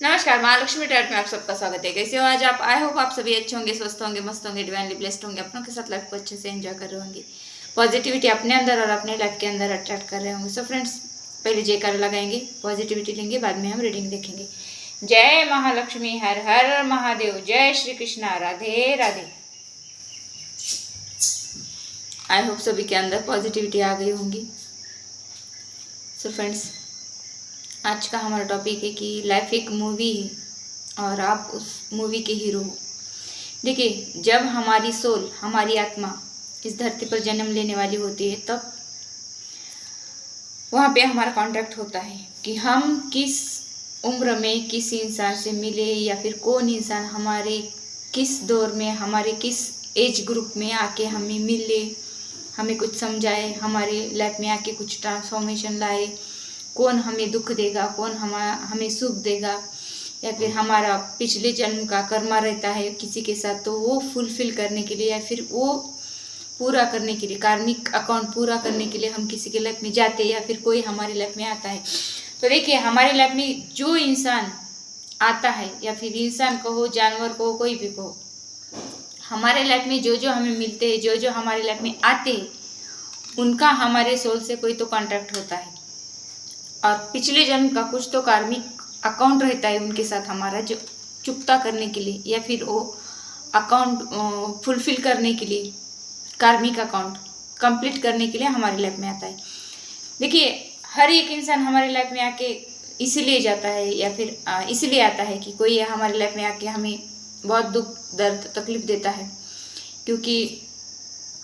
नमस्कार, महालक्ष्मी टैट में आप सबका स्वागत है। कैसे हो आज आप? आई होप आप सभी अच्छे होंगे, स्वस्थ होंगे, मस्त होंगे, डिवाइनली ब्लेस्ड होंगे, अपनों के साथ लाइफ को अच्छे से एंजॉय कर रहे होंगे, पॉजिटिविटी अपने अंदर और अपने लाइफ के अंदर अट्रैक्ट कर रहे होंगे। सो फ्रेंड्स, पहले जयकार लगाएंगे, पॉजिटिविटी लेंगे, बाद में हम रीडिंग देखेंगे। जय महालक्ष्मी, हर हर महादेव, जय श्री कृष्णा, राधे राधे। आई होप सभी के अंदर पॉजिटिविटी आ गई होंगी। सो फ्रेंड्स, आज का हमारा टॉपिक है कि लाइफ एक मूवी है और आप उस मूवी के हीरो हो। देखिए, जब हमारी सोल, हमारी आत्मा इस धरती पर जन्म लेने वाली होती है, तब वहाँ पे हमारा कॉन्ट्रैक्ट होता है कि हम किस उम्र में किस इंसान से मिले, या फिर कौन इंसान हमारे किस दौर में, हमारे किस एज ग्रुप में आके हमें मिले, हमें कुछ समझाए, हमारे लाइफ में आके कुछ ट्रांसफॉर्मेशन लाए, कौन हमें दुख देगा, कौन हमें सुख देगा, या फिर हमारा पिछले जन्म का कर्मा रहता है किसी के साथ, तो वो फुलफिल करने के लिए या फिर वो पूरा करने के लिए, कार्मिक अकाउंट पूरा करने के लिए हम किसी के लाइफ में जाते हैं या फिर कोई हमारे लाइफ में आता है। तो देखिए, हमारे लाइफ में जो इंसान आता है, या फिर इंसान कहो, जानवर को, कोई भी कहो, हमारे लाइफ में जो जो हमें मिलते हैं, जो जो हमारे लाइफ में आते हैं, उनका हमारे सोल से कोई तो कॉन्ट्रैक्ट होता है और पिछले जन्म का कुछ तो कार्मिक अकाउंट रहता है उनके साथ हमारा, जो चुकता करने के लिए या फिर वो अकाउंट फुलफिल करने के लिए, कार्मिक अकाउंट कंप्लीट करने के लिए हमारी लाइफ में आता है। देखिए, हर एक इंसान हमारी लाइफ में आके इसीलिए जाता है या फिर इसीलिए आता है कि कोई हमारी लाइफ में आके हमें बहुत दुख दर्द तकलीफ देता है, क्योंकि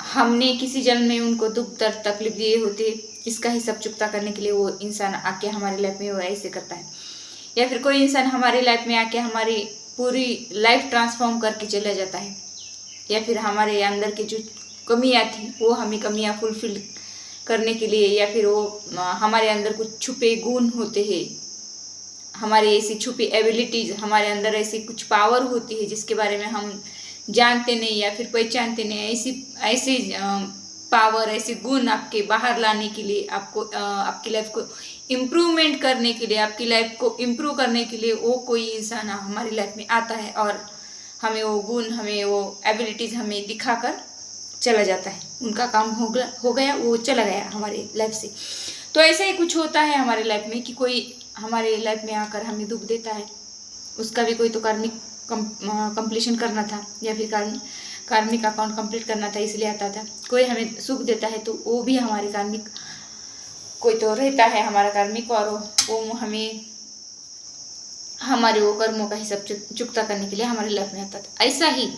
हमने किसी जन्म में उनको दुख दर्द तकलीफ दिए होते, इसका ही सब चुकता करने के लिए वो इंसान आके हमारी लाइफ में वो ऐसे करता है। या फिर कोई इंसान हमारी लाइफ में आके हमारी पूरी लाइफ ट्रांसफॉर्म करके चला जाता है, या फिर हमारे अंदर की जो कमियां थी वो हमें कमियां फुलफिल करने के लिए, या फिर वो हमारे अंदर कुछ छुपे गुण होते हैं, हमारी ऐसी छुपी एबिलिटीज़, हमारे अंदर ऐसी कुछ पावर होती है जिसके बारे में हम जानते नहीं या फिर पहचानते नहीं। ऐसी ऐसी पावर, ऐसे गुण आपके बाहर लाने के लिए, आपको आपकी लाइफ को इम्प्रूवमेंट करने के लिए, आपकी लाइफ को इम्प्रूव करने के लिए वो कोई इंसान हमारी लाइफ में आता है और हमें वो गुण, हमें वो एबिलिटीज़ हमें दिखाकर चला जाता है। उनका काम हो गया, वो चला गया हमारे लाइफ से। तो ऐसा ही कुछ होता है हमारे लाइफ में कि कोई हमारे लाइफ में आकर हमें दुख देता है, उसका भी कोई तो कार्मिक कंप्लीशन करना था या फिर कार्मिक अकाउंट कंप्लीट करना था, इसलिए आता था। कोई हमें सुख देता है तो वो भी हमारे कार्मिक, कोई तो रहता है हमारा कार्मिक, और वो हमें हमारे वो कर्मों का हिसाब चुकता करने के लिए हमारे लाइफ में आता था। ऐसा ही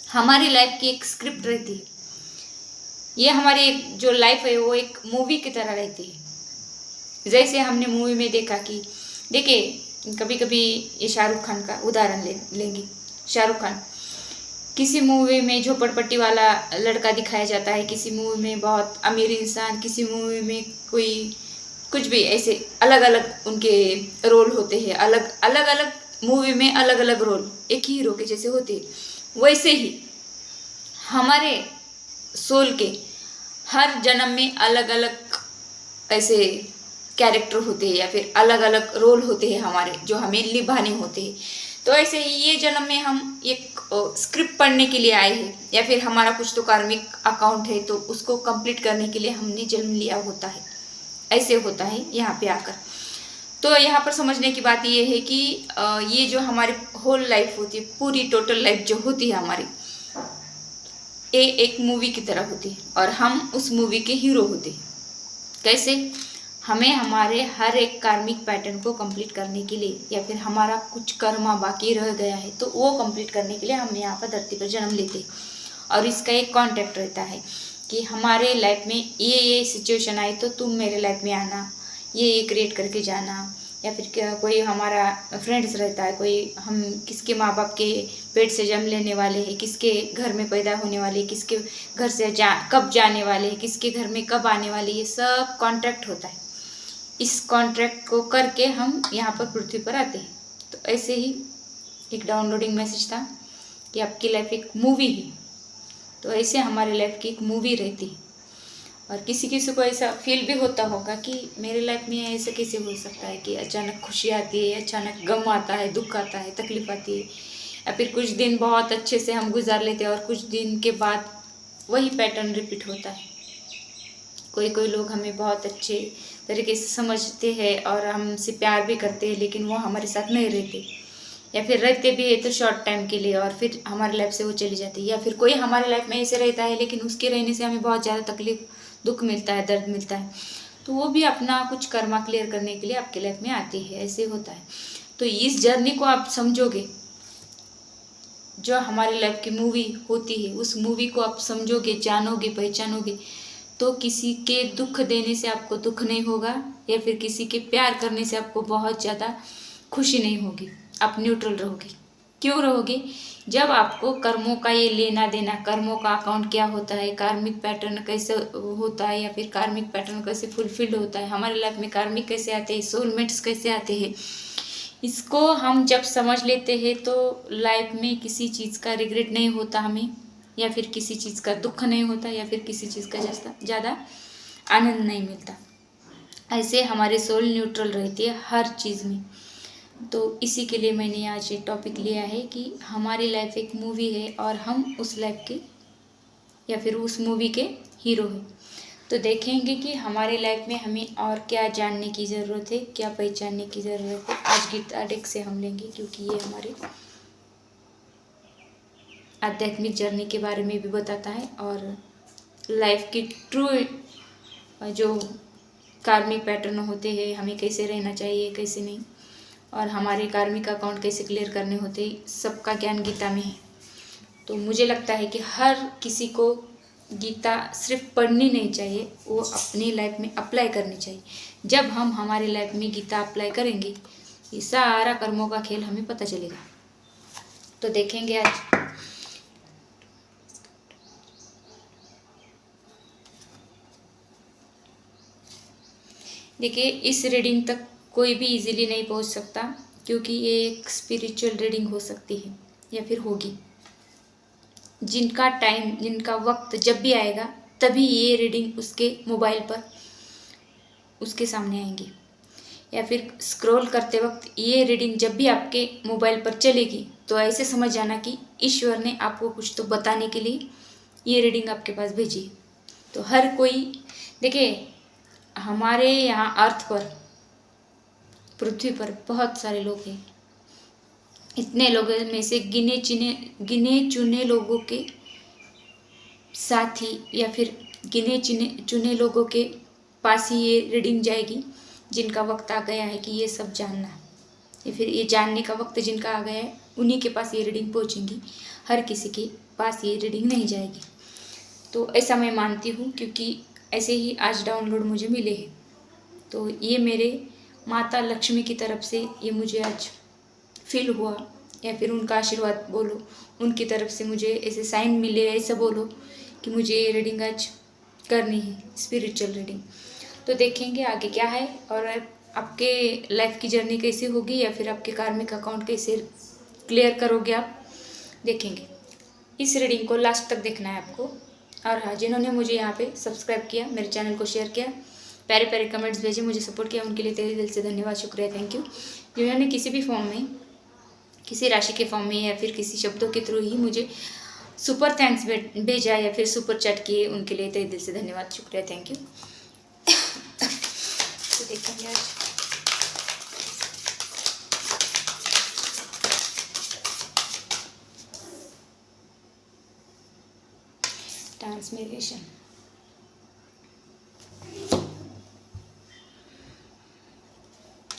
हमारी लाइफ की एक स्क्रिप्ट रहती है। ये हमारी जो लाइफ है वो एक मूवी की तरह रहती है। जैसे हमने मूवी में देखा कि देखिए, कभी कभी ये शाहरुख खान का उदाहरण लेंगे। शाहरुख खान, किसी मूवी में झोपड़पट्टी वाला लड़का दिखाया जाता है, किसी मूवी में बहुत अमीर इंसान, किसी मूवी में कोई कुछ भी, ऐसे अलग अलग उनके रोल होते हैं। अलग अलग मूवी में अलग अलग रोल एक ही हीरो के जैसे होते हैं। वैसे ही हमारे सोल के हर जन्म में अलग अलग ऐसे कैरेक्टर होते हैं या फिर अलग अलग रोल होते हैं हमारे, जो हमें निभाने होते हैं। तो ऐसे ही ये जन्म में हम एक स्क्रिप्ट पढ़ने के लिए आए हैं, या फिर हमारा कुछ तो कार्मिक अकाउंट है, तो उसको कंप्लीट करने के लिए हमने जन्म लिया होता है। ऐसे होता है यहाँ पे आकर। तो यहाँ पर समझने की बात ये है कि ये जो हमारी होल लाइफ होती है, पूरी टोटल लाइफ जो होती है हमारी, ये एक मूवी की तरह होती है और हम उस मूवी के हीरो होते हैं। कैसे? हमें हमारे हर एक कार्मिक पैटर्न को कंप्लीट करने के लिए, या फिर हमारा कुछ कर्मा बाकी रह गया है तो वो कंप्लीट करने के लिए हम यहाँ पर धरती पर जन्म लेते हैं। और इसका एक कॉन्टेक्ट रहता है कि हमारे लाइफ में ये सिचुएशन आई तो तुम मेरे लाइफ में आना, ये क्रिएट करके जाना। या फिर कोई हमारा फ्रेंड्स रहता है, कोई हम किसके माँ बाप के पेट से जन्म लेने वाले हैं, किसके घर में पैदा होने वाले, किसके घर से कब जाने वाले हैं, किसके घर में कब आने वाले, ये सब कॉन्ट्रैक्ट होता है। इस कॉन्ट्रैक्ट को करके हम यहाँ पर पृथ्वी पर आते हैं। तो ऐसे ही एक डाउनलोडिंग मैसेज था कि आपकी लाइफ एक मूवी है। तो ऐसे हमारी लाइफ की एक मूवी रहती है और किसी किसी को ऐसा फील भी होता होगा कि मेरे लाइफ में ऐसा कैसे हो सकता है कि अचानक खुशी आती है, अचानक गम आता है, दुख आता है, तकलीफ आती है, या फिर कुछ दिन बहुत अच्छे से हम गुजार लेते हैं और कुछ दिन के बाद वही पैटर्न रिपीट होता है। कोई कोई लोग हमें बहुत अच्छे तरीके से समझते हैं और हमसे प्यार भी करते हैं, लेकिन वो हमारे साथ नहीं रहते, या फिर रहते भी है तो शॉर्ट टाइम के लिए और फिर हमारे लाइफ से वो चली जाती है। या फिर कोई हमारे लाइफ में ऐसे रहता है लेकिन उसके रहने से हमें बहुत ज़्यादा तकलीफ, दुख मिलता है, दर्द मिलता है, तो वो भी अपना कुछ कर्मा क्लियर करने के लिए आपके लाइफ में आती है, ऐसे होता है। तो इस जर्नी को आप समझोगे, जो हमारी लाइफ की मूवी होती है उस मूवी को आप समझोगे, जानोगे, पहचानोगे, तो किसी के दुख देने से आपको दुख नहीं होगा, या फिर किसी के प्यार करने से आपको बहुत ज़्यादा खुशी नहीं होगी। आप न्यूट्रल रहोगे। क्यों रहोगे? जब आपको कर्मों का ये लेना देना, कर्मों का अकाउंट क्या होता है, कार्मिक पैटर्न कैसे होता है, या फिर कार्मिक पैटर्न कैसे फुलफिल्ड होता है, हमारे लाइफ में कार्मिक कैसे आते हैं, सोलमेट्स कैसे आते हैं, इसको हम जब समझ लेते हैं तो लाइफ में किसी चीज़ का रिग्रेट नहीं होता हमें, या फिर किसी चीज़ का दुख नहीं होता, या फिर किसी चीज़ का ज़्यादा आनंद नहीं मिलता। ऐसे हमारी सोल न्यूट्रल रहती है हर चीज़ में। तो इसी के लिए मैंने आज ये टॉपिक लिया है कि हमारी लाइफ एक मूवी है और हम उस लाइफ के या फिर उस मूवी के हीरो हैं। तो देखेंगे कि हमारी लाइफ में हमें और क्या जानने की ज़रूरत है, क्या पहचानने की ज़रूरत है। आज गीता डेक से हम लेंगे, क्योंकि ये हमारे आध्यात्मिक जर्नी के बारे में भी बताता है और लाइफ की ट्रू जो कार्मिक पैटर्न होते हैं, हमें कैसे रहना चाहिए, कैसे नहीं, और हमारे कार्मिक अकाउंट कैसे क्लियर करने होते, सबका ज्ञान गीता में है। तो मुझे लगता है कि हर किसी को गीता सिर्फ पढ़नी नहीं चाहिए, वो अपनी लाइफ में अप्लाई करनी चाहिए। जब हम हमारे लाइफ में गीता अप्लाई करेंगे, ये सारा कर्मों का खेल हमें पता चलेगा। तो देखेंगे आज देखिए, इस रीडिंग तक कोई भी इजीली नहीं पहुंच सकता, क्योंकि ये एक स्पिरिचुअल रीडिंग हो सकती है या फिर होगी। जिनका टाइम, जिनका वक्त जब भी आएगा तभी ये रीडिंग उसके मोबाइल पर उसके सामने आएंगी, या फिर स्क्रॉल करते वक्त ये रीडिंग जब भी आपके मोबाइल पर चलेगी तो ऐसे समझ जाना कि ईश्वर ने आपको कुछ तो बताने के लिए ये रीडिंग आपके पास भेजी। तो हर कोई, देखिए, हमारे यहाँ अर्थ पर, पृथ्वी पर बहुत सारे लोग हैं। इतने लोगों में से गिने चुने लोगों के साथी या फिर गिने चुने लोगों के पास ही ये रीडिंग जाएगी, जिनका वक्त आ गया है कि ये सब जानना, या फिर ये जानने का वक्त जिनका आ गया है उन्हीं के पास ये रीडिंग पहुंचेंगी। हर किसी के पास ये रीडिंग नहीं जाएगी। तो ऐसा मैं मानती हूँ, क्योंकि ऐसे ही आज डाउनलोड मुझे मिले हैं। तो ये मेरे माता लक्ष्मी की तरफ से ये मुझे आज फील हुआ, या फिर उनका आशीर्वाद बोलो, उनकी तरफ से मुझे ऐसे साइन मिले, ऐसा बोलो कि मुझे ये रीडिंग आज करनी है, स्पिरिचुअल रीडिंग। तो देखेंगे आगे क्या है और आपके लाइफ की जर्नी कैसी होगी, या फिर आपके कार्मिक अकाउंट कैसे क्लियर करोगे आप, देखेंगे। इस रीडिंग को लास्ट तक देखना है आपको। और हाँ, जिन्होंने मुझे यहाँ पे सब्सक्राइब किया, मेरे चैनल को शेयर किया, प्यारे प्यारे कमेंट्स भेजे, मुझे सपोर्ट किया, उनके लिए तहे दिल से धन्यवाद, शुक्रिया, थैंक यू। जिन्होंने किसी भी फॉर्म में, किसी राशि के फॉर्म में या फिर किसी शब्दों के थ्रू ही मुझे सुपर थैंक्स भेजा या फिर सुपर चैट किए, उनके लिए तहे दिल से धन्यवाद, शुक्रिया, थैंक यू। तो देखेंगे आज ट्रांसमिग्रेशन।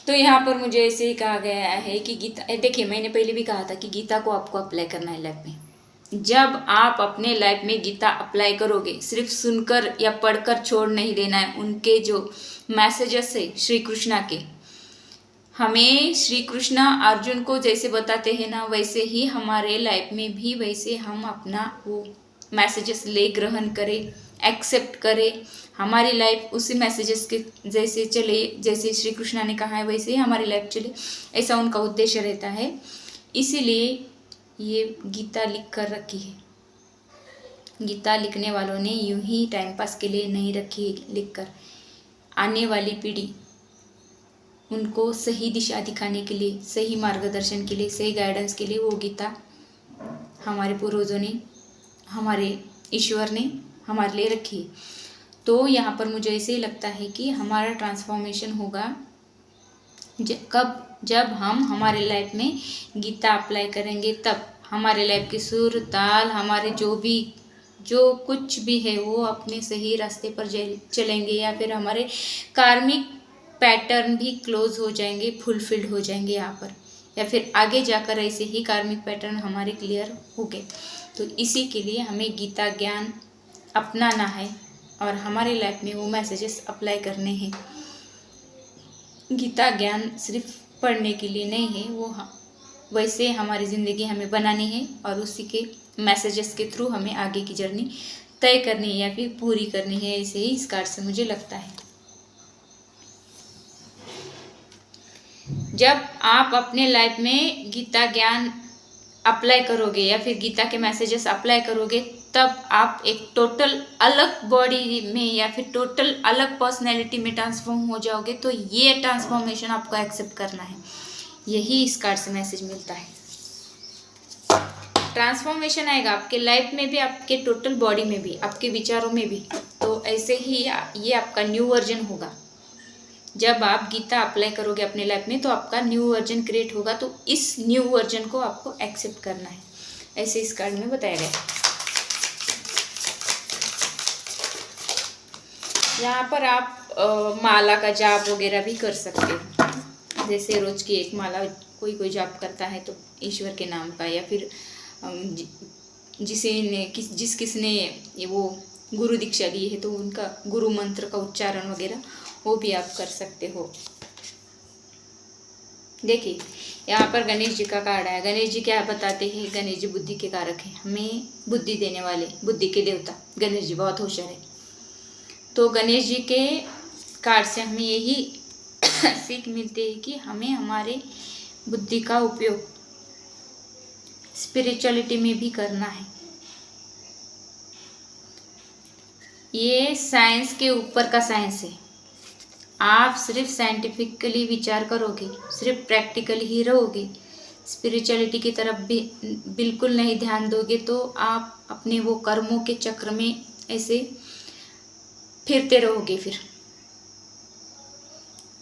तो यहाँ पर मुझे ऐसे ही कहा गया है कि गीता, देखिए मैंने पहले भी कहा था कि गीता को आपको अप्लाई करना है लाइफ में। जब आप अपने लाइफ में गीता अप्लाई करोगे, सिर्फ सुनकर या पढ़कर छोड़ नहीं देना है। उनके जो मैसेजेस है श्री कृष्णा के, हमें श्री कृष्णा अर्जुन को जैसे बताते हैं ना, वैसे ही हमारे लाइफ में भी वैसे हम अपना वो मैसेजेस ले ग्रहण करें, एक्सेप्ट करें, हमारी लाइफ उसी मैसेजेस के जैसे चले, जैसे श्री कृष्णा ने कहा है वैसे ही हमारी लाइफ चले, ऐसा उनका उद्देश्य रहता है। इसीलिए ये गीता लिख कर रखी है। गीता लिखने वालों ने यूं ही टाइम पास के लिए नहीं रखी लिखकर। आने वाली पीढ़ी उनको सही दिशा दिखाने के लिए, सही मार्गदर्शन के लिए, सही गाइडेंस के लिए वो गीता हमारे पूर्वजों ने, हमारे ईश्वर ने हमारे लिए रखी। तो यहाँ पर मुझे ऐसे ही लगता है कि हमारा ट्रांसफॉर्मेशन होगा जब हम हमारे लाइफ में गीता अप्लाई करेंगे, तब हमारे लाइफ के सुर ताल, हमारे जो कुछ भी है वो अपने सही रास्ते पर चलेंगे, या फिर हमारे कार्मिक पैटर्न भी क्लोज हो जाएंगे, फुलफिल्ड हो जाएंगे यहाँ पर, या फिर आगे जाकर ऐसे ही कार्मिक पैटर्न हमारे क्लियर हो गए। तो इसी के लिए हमें गीता ज्ञान अपनाना है और हमारे लाइफ में वो मैसेजेस अप्लाई करने हैं। गीता ज्ञान सिर्फ पढ़ने के लिए नहीं है, वो वैसे हमारी ज़िंदगी हमें बनानी है और उसी के मैसेजेस के थ्रू हमें आगे की जर्नी तय करनी है या फिर पूरी करनी है। ऐसे ही इस कार्ड से मुझे लगता है। जब आप अपने लाइफ में गीता ज्ञान अप्लाई करोगे या फिर गीता के मैसेजेस अप्लाई करोगे, तब आप एक टोटल अलग बॉडी में या फिर टोटल अलग पर्सनैलिटी में ट्रांसफॉर्म हो जाओगे। तो ये ट्रांसफॉर्मेशन आपको एक्सेप्ट करना है, यही इस कार्ड से मैसेज मिलता है। ट्रांसफॉर्मेशन आएगा आपके लाइफ में भी, आपके टोटल बॉडी में भी, आपके विचारों में भी। तो ऐसे ही ये आपका न्यू वर्जन होगा। जब आप गीता अप्लाई करोगे अपने लाइफ में तो आपका न्यू वर्जन क्रिएट होगा। तो इस न्यू वर्जन को आपको एक्सेप्ट करना है, ऐसे इस कार्ड में बताया गया। यहाँ पर आप माला का जाप वगैरह भी कर सकते हो। जैसे रोज की एक माला कोई जाप करता है तो ईश्वर के नाम का, या फिर जिस किसने ये वो गुरु दीक्षा ली है तो उनका गुरु मंत्र का उच्चारण वगैरह वो भी आप कर सकते हो। देखिए यहाँ पर गणेश जी का कार्ड आया। गणेश जी क्या बताते हैं? गणेश जी बुद्धि के कारक हैं, हमें बुद्धि देने वाले, बुद्धि के देवता गणेश जी बहुत होशियार है। तो गणेश जी के कार्ड से हमें यही सीख मिलती है कि हमें हमारे बुद्धि का उपयोग स्पिरिचुअलिटी में भी करना है। ये साइंस के ऊपर का साइंस है। आप सिर्फ साइंटिफिकली विचार करोगे, सिर्फ प्रैक्टिकल ही रहोगे, स्पिरिचुअलिटी की तरफ भी बिल्कुल नहीं ध्यान दोगे, तो आप अपने वो कर्मों के चक्र में ऐसे फिरते रहोगे, फिर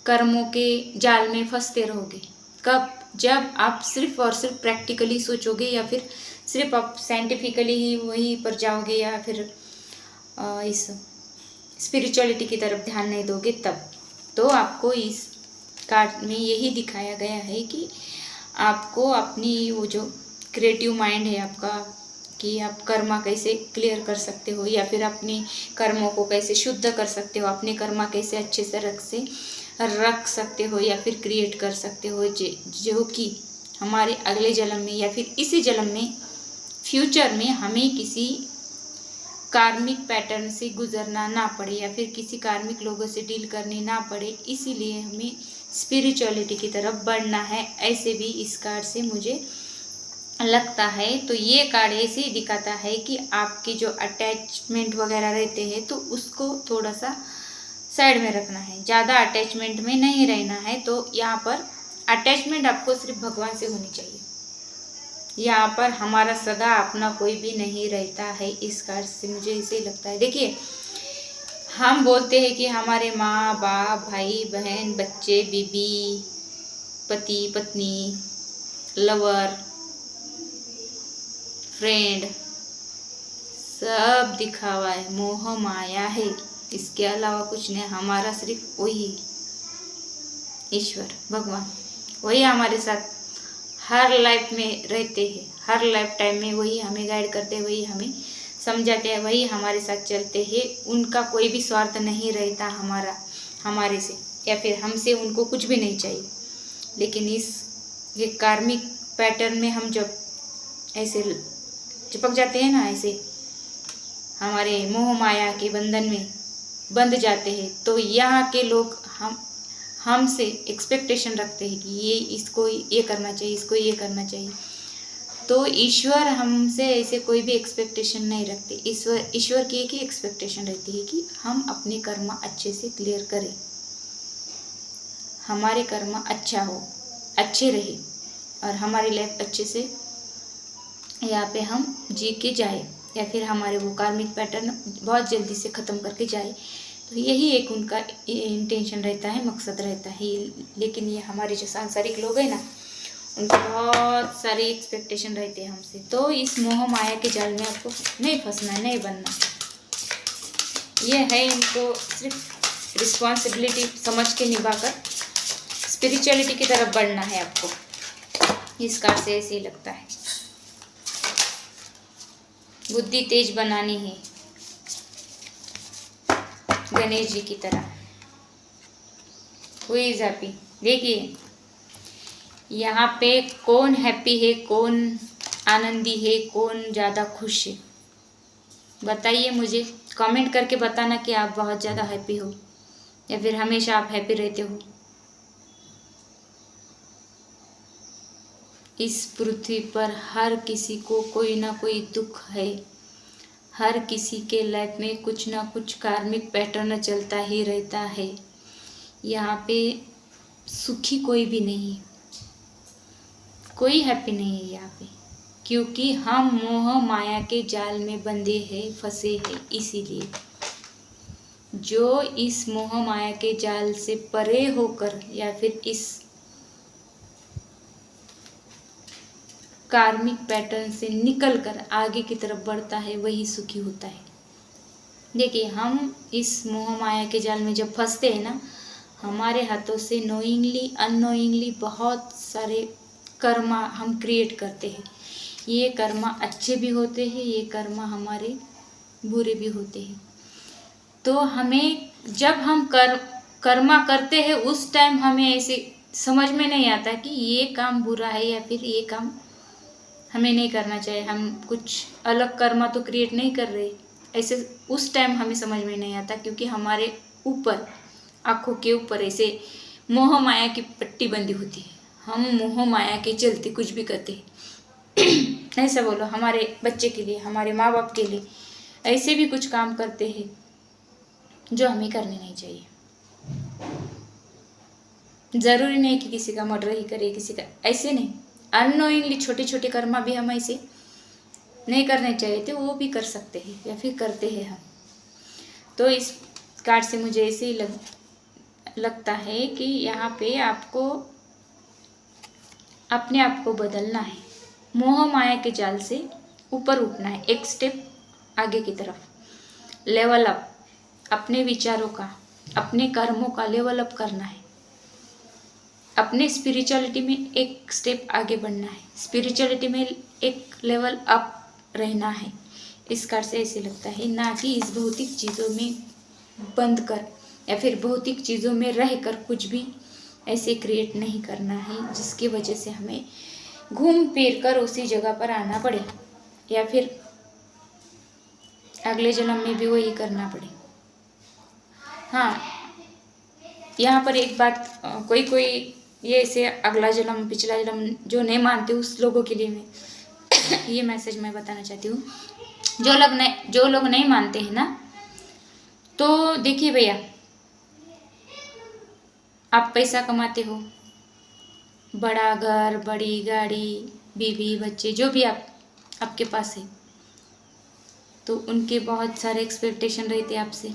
कर्मों के जाल में फंसते रहोगे। कब? जब आप सिर्फ और सिर्फ प्रैक्टिकली सोचोगे, या फिर सिर्फ आप साइंटिफिकली ही वहीं पर जाओगे, या फिर इस स्पिरिचुअलिटी की तरफ ध्यान नहीं दोगे, तब। तो आपको इस कार्ड में यही दिखाया गया है कि आपको अपनी वो जो क्रिएटिव माइंड है आपका, कि आप कर्मा कैसे क्लियर कर सकते हो, या फिर अपने कर्मों को कैसे शुद्ध कर सकते हो, अपने कर्मा कैसे अच्छे से रख सकते हो, या फिर क्रिएट कर सकते हो, जो कि हमारे अगले जन्म में या फिर इसी जन्म में, फ्यूचर में हमें किसी कार्मिक पैटर्न से गुजरना ना पड़े, या फिर किसी कार्मिक लोगों से डील करनी ना पड़े। इसीलिए हमें स्पिरिचुअलिटी की तरफ बढ़ना है, ऐसे भी इस कार्ड से मुझे लगता है। तो ये कार्ड ऐसे ही दिखाता है कि आपके जो अटैचमेंट वगैरह रहते हैं तो उसको थोड़ा सा साइड में रखना है, ज़्यादा अटैचमेंट में नहीं रहना है। तो यहाँ पर अटैचमेंट आपको सिर्फ भगवान से होनी चाहिए। यहाँ पर हमारा सगा अपना कोई भी नहीं रहता है, इस कार्ड से मुझे ऐसे ही लगता है। देखिए हम बोलते हैं कि हमारे माँ बाप, भाई बहन, बच्चे, बीबी, पति पत्नी, लवर, फ्रेंड, सब दिखावा है, मोह माया है, इसके अलावा कुछ नहीं। हमारा सिर्फ वही ईश्वर भगवान, वही हमारे साथ हर लाइफ में रहते हैं, हर लाइफ टाइम में वही हमें गाइड करते हैं, वही हमें समझाते हैं, वही हमारे साथ चलते हैं। उनका कोई भी स्वार्थ नहीं रहता हमारे से, या फिर हमसे उनको कुछ भी नहीं चाहिए। लेकिन ये कार्मिक पैटर्न में हम जब ऐसे चिपक जाते हैं ना, ऐसे हमारे मोह माया के बंधन में बंध जाते हैं, तो यहाँ के लोग हमसे एक्सपेक्टेशन रखते हैं कि इसको ये करना चाहिए, इसको ये करना चाहिए। तो ईश्वर हमसे ऐसे कोई भी एक्सपेक्टेशन नहीं रखते। ईश्वर की एक ही एक्सपेक्टेशन रहती है कि हम अपने कर्म अच्छे से क्लियर करें, हमारे कर्म अच्छा हो, अच्छे रहे और हमारी लाइफ अच्छे से यहाँ पे हम जी के जाए, या फिर हमारे वो कार्मिक पैटर्न बहुत जल्दी से ख़त्म करके जाए। तो यही एक उनका इंटेंशन रहता है, मकसद रहता है। लेकिन ये हमारे जो सांसारिक लोग हैं ना, उनको बहुत सारे एक्सपेक्टेशन रहते हैं हमसे। तो इस मोह माया के जाल में आपको नहीं फंसना, नहीं बनना। ये है इनको सिर्फ रिस्पॉन्सिबिलिटी समझ के निभाकर स्पिरिचुअलिटी की तरफ बढ़ना है आपको। इस कार्ड से ऐसे ही लगता है। बुद्धि तेज बनानी है गणेश जी की तरह। हुई इज हैप्पी। देखिए यहाँ पे कौन हैप्पी है, कौन आनंदी है, कौन ज़्यादा खुश है, बताइए मुझे। कमेंट करके बताना कि आप बहुत ज़्यादा हैप्पी हो या फिर हमेशा आप हैप्पी रहते हो। इस पृथ्वी पर हर किसी को कोई ना कोई दुख है। हर किसी के लाइफ में कुछ ना कुछ कार्मिक पैटर्न चलता ही रहता है। यहाँ पे सुखी कोई भी नहीं, कोई हैप्पी नहीं है यहाँ पे, क्योंकि हम मोह माया के जाल में बंधे हैं, फंसे हैं। इसीलिए जो इस मोह माया के जाल से परे होकर या फिर इस कार्मिक पैटर्न से निकलकर आगे की तरफ बढ़ता है, वही सुखी होता है। देखिए हम इस मोह माया के जाल में जब फंसते हैं ना, हमारे हाथों से नोइंगली अननोइंगली बहुत सारे कर्मा हम क्रिएट करते हैं। ये कर्मा अच्छे भी होते हैं, ये कर्मा हमारे बुरे भी होते हैं। तो हमें जब हम कर्मा करते हैं उस टाइम हमें ऐसे समझ में नहीं आता कि ये काम बुरा है या फिर ये काम हमें नहीं करना चाहिए। हम कुछ अलग कर्मा तो क्रिएट नहीं कर रहे, ऐसे उस टाइम हमें समझ में नहीं आता, क्योंकि हमारे ऊपर आँखों के ऊपर ऐसे मोह माया की पट्टी बंधी होती है। हम मोह माया के चलते कुछ भी करते हैं। ऐसा बोलो, हमारे बच्चे के लिए, हमारे माँ बाप के लिए ऐसे भी कुछ काम करते हैं जो हमें करने नहीं चाहिए। ज़रूरी नहीं कि किसी का मर्डर ही करे, किसी का, ऐसे नहीं। अननोइंगली छोटे छोटे कर्मा भी हम ऐसे नहीं करने चाहिए थे, वो भी कर सकते हैं या फिर करते हैं हम। तो इस कार्ड से मुझे ऐसे ही लगता है कि यहाँ पे आपको अपने आप को बदलना है, मोह माया के जाल से ऊपर उठना है, एक स्टेप आगे की तरफ, लेवल अप, अपने विचारों का, अपने कर्मों का लेवल अप करना है, अपने स्पिरिचुअलिटी में एक स्टेप आगे बढ़ना है, स्पिरिचुअलिटी में एक लेवल अप रहना है। इस कार्ड से ऐसे लगता है, ना कि इस भौतिक चीज़ों में बंद कर या फिर भौतिक चीज़ों में रह कर कुछ भी ऐसे क्रिएट नहीं करना है जिसकी वजह से हमें घूम फिर कर उसी जगह पर आना पड़े या फिर अगले जन्म में भी वही करना पड़े। हाँ, यहाँ पर एक बात, कोई ये ऐसे अगला जन्म पिछला जन्म जो नहीं मानते उस लोगों के लिए मैं ये मैसेज मैं बताना चाहती हूँ। जो लोग नहीं मानते हैं ना, तो देखिए भैया, आप पैसा कमाते हो, बड़ा घर, बड़ी गाड़ी, बीवी, बच्चे, जो भी आपके पास है, तो उनके बहुत सारे एक्सपेक्टेशन रहते हैं आपसे।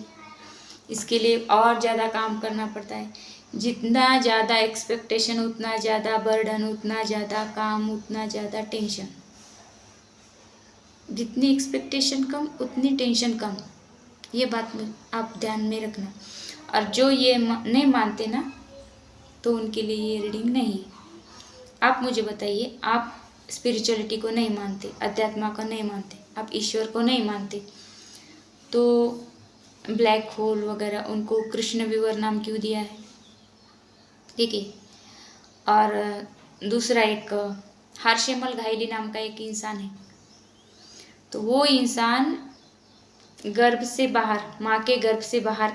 इसके लिए और ज़्यादा काम करना पड़ता है। जितना ज़्यादा एक्सपेक्टेशन उतना ज़्यादा बर्डन, उतना ज़्यादा काम, उतना ज़्यादा टेंशन। जितनी एक्सपेक्टेशन कम उतनी टेंशन कम, ये बात आप ध्यान में रखना। और जो ये नहीं मानते ना, तो उनके लिए ये रीडिंग नहीं है। आप मुझे बताइए, आप स्पिरिचुअलिटी को नहीं मानते, अध्यात्मा को नहीं मानते, आप ईश्वर को नहीं मानते, तो ब्लैक होल वगैरह उनको कृष्ण विवर नाम क्यों दिया है? ठीक है। और दूसरा एक हार्शेमल घायली नाम का एक इंसान है, तो वो इंसान गर्भ से बाहर, माँ के गर्भ से बाहर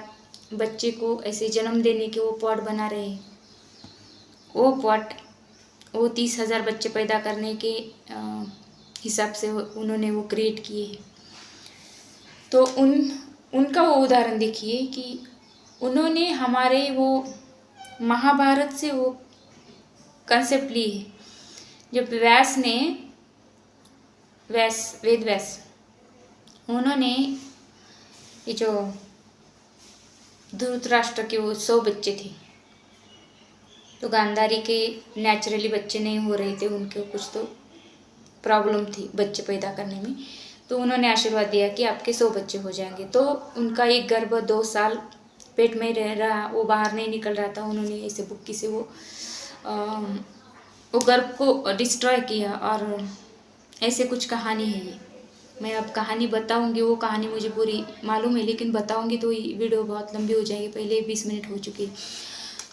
बच्चे को ऐसे जन्म देने के वो पॉट बना रहे हैं। वो पॉट, वो 30,000 बच्चे पैदा करने के हिसाब से उन्होंने वो क्रिएट किए हैं। तो उनका वो उदाहरण देखिए कि उन्होंने हमारे वो महाभारत से वो कंसेप्ट ली है। जब वेद व्यास उन्होंने ये जो धृतराष्ट्र के वो 100 बच्चे थे, तो गांधारी के नेचुरली बच्चे नहीं हो रहे थे, उनके कुछ तो प्रॉब्लम थी बच्चे पैदा करने में। तो उन्होंने आशीर्वाद दिया कि आपके 100 बच्चे हो जाएंगे। तो उनका एक गर्भ 2 साल पेट में रह रहा, वो बाहर नहीं निकल रहा था। उन्होंने ऐसे बुक्की से वो गर्भ को डिस्ट्रॉय किया। और ऐसे कुछ कहानी है ये, मैं अब कहानी बताऊंगी, वो कहानी मुझे पूरी मालूम है, लेकिन बताऊंगी तो वीडियो बहुत लंबी हो जाएगी, पहले 20 मिनट हो चुकी है।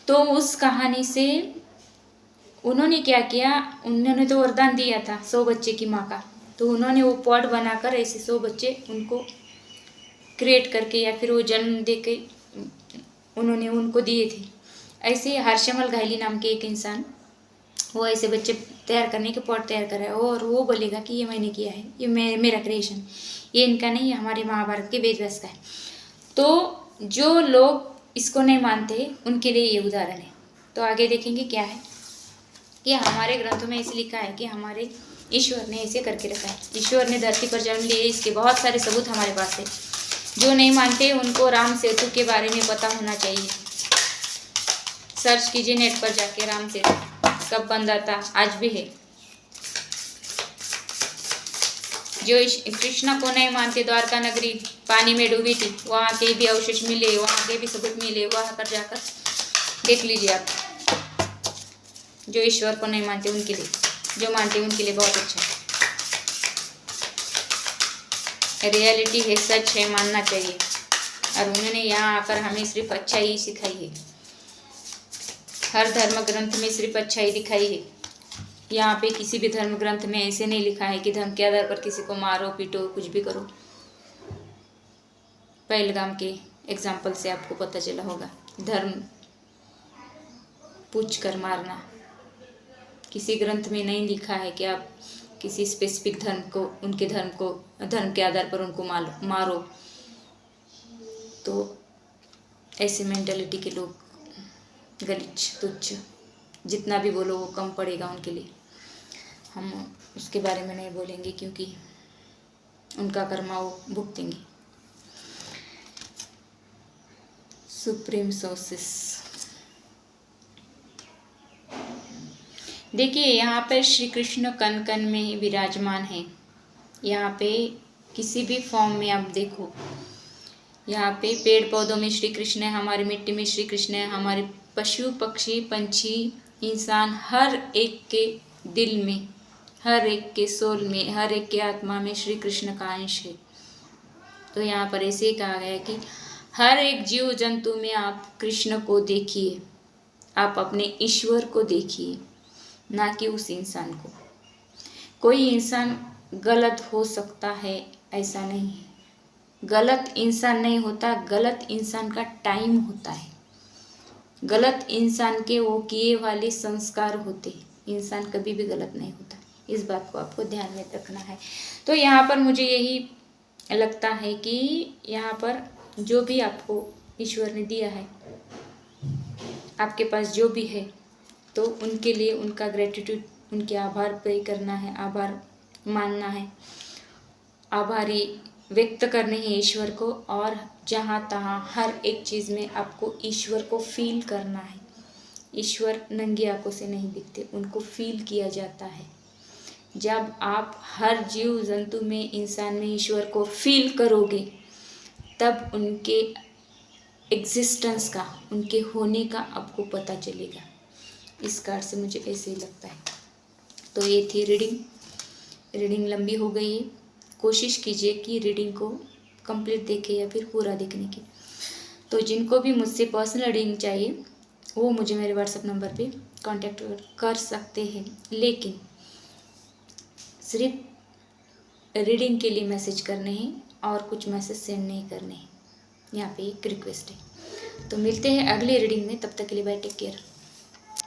तो उस कहानी से उन्होंने क्या किया, उन्होंने तो वरदान दिया था 100 बच्चे की माँ का। तो उन्होंने वो पॉट बनाकर ऐसे 100 बच्चे उनको क्रिएट करके या फिर वो जन्म दे के उन्होंने उनको दिए थे। ऐसे हर्षमल घायली नाम के एक इंसान वो ऐसे बच्चे तैयार करने के पॉट तैयार कर रहा है, और वो बोलेगा कि ये मैंने किया है, ये मेरा क्रिएशन, ये इनका नहीं, ये हमारे महाभारत के वेद व्यास का है। तो जो लोग इसको नहीं मानते उनके लिए ये उदाहरण है। तो आगे देखेंगे क्या है कि हमारे ग्रंथों में ऐसे लिखा है कि हमारे ईश्वर ने ऐसे करके रखा है। ईश्वर ने धरती पर जन्म लिए, इसके बहुत सारे सबूत हमारे पास है। जो नहीं मानते उनको राम सेतु के बारे में पता होना चाहिए। सर्च कीजिए नेट पर जाके, राम सेतु कब बंदा था, आज भी है। जो कृष्णा को नहीं मानते, द्वारका नगरी पानी में डूबी थी, वहाँ के भी अवशेष मिले, वहाँ के भी सबूत मिले, वहाँ कर जाकर देख लीजिए आप। जो ईश्वर को नहीं मानते उनके लिए, जो मानते उनके लिए बहुत अच्छा है। रियलिटी है, सच है, मानना चाहिए। और उन्होंने यहाँ आकर हमें सिर्फ अच्छाई ही सिखाई है। हर धर्म ग्रंथ में सिर्फ अच्छाई दिखाई है। यहाँ पे किसी भी धर्म ग्रंथ में ऐसे नहीं लिखा है कि धर्म के आधार पर किसी को मारो पीटो कुछ भी करो। पहलगाम के एग्जाम्पल से आपको पता चला होगा, धर्म पूछ कर मारना। किसी ग्रंथ में नहीं लिखा है कि आप किसी स्पेसिफिक धर्म को, उनके धर्म के आधार पर उनको मारो। तो ऐसे मेंटालिटी के लोग गलीच तुच्छ, जितना भी बोलो वो कम पड़ेगा उनके लिए। हम उसके बारे में नहीं बोलेंगे क्योंकि उनका कर्मा वो भुगतेंगे। सुप्रीम सोर्सेस देखिए, यहाँ पर श्री कृष्ण कण कण में ही विराजमान है। यहाँ पे किसी भी फॉर्म में आप देखो, यहाँ पे पेड़ पौधों में श्री कृष्ण है, हमारी मिट्टी में श्री कृष्ण है, हमारे पशु पक्षी पंछी इंसान, हर एक के दिल में, हर एक के सोल में, हर एक के आत्मा में श्री कृष्ण का अंश है। तो यहाँ पर ऐसे ही कहा गया कि हर एक जीव जंतु में आप कृष्ण को देखिए, आप अपने ईश्वर को देखिए, ना कि उस इंसान को। कोई इंसान गलत हो सकता है ऐसा नहीं है, गलत इंसान नहीं होता, गलत इंसान का टाइम होता है, गलत इंसान के वो किए वाले संस्कार होते हैं। इंसान कभी भी गलत नहीं होता, इस बात को आपको ध्यान में रखना है। तो यहाँ पर मुझे यही लगता है कि यहाँ पर जो भी आपको ईश्वर ने दिया है, आपके पास जो भी है, तो उनके लिए उनका ग्रेटिट्यूड, उनके आभार पे करना है, आभार मानना है, आभारी व्यक्त करने हैं ईश्वर को। और जहाँ तहाँ हर एक चीज़ में आपको ईश्वर को फील करना है। ईश्वर नंगी आंखों से नहीं दिखते, उनको फील किया जाता है। जब आप हर जीव जंतु में, इंसान में ईश्वर को फील करोगे, तब उनके एग्जिस्टेंस का, उनके होने का आपको पता चलेगा। इस कार्ड से मुझे ऐसे ही लगता है। तो ये थी रीडिंग लंबी हो गई है। कोशिश कीजिए कि रीडिंग को कंप्लीट देखें या फिर पूरा देखने की। तो जिनको भी मुझसे पर्सनल रीडिंग चाहिए वो मुझे मेरे व्हाट्सएप नंबर पे कांटेक्ट कर सकते हैं, लेकिन सिर्फ रीडिंग के लिए मैसेज करने हैं और कुछ मैसेज सेंड नहीं करने हैं। यहाँ पे एक रिक्वेस्ट है। तो मिलते हैं अगली रीडिंग में, तब तक के लिए बाय, टेक केयर।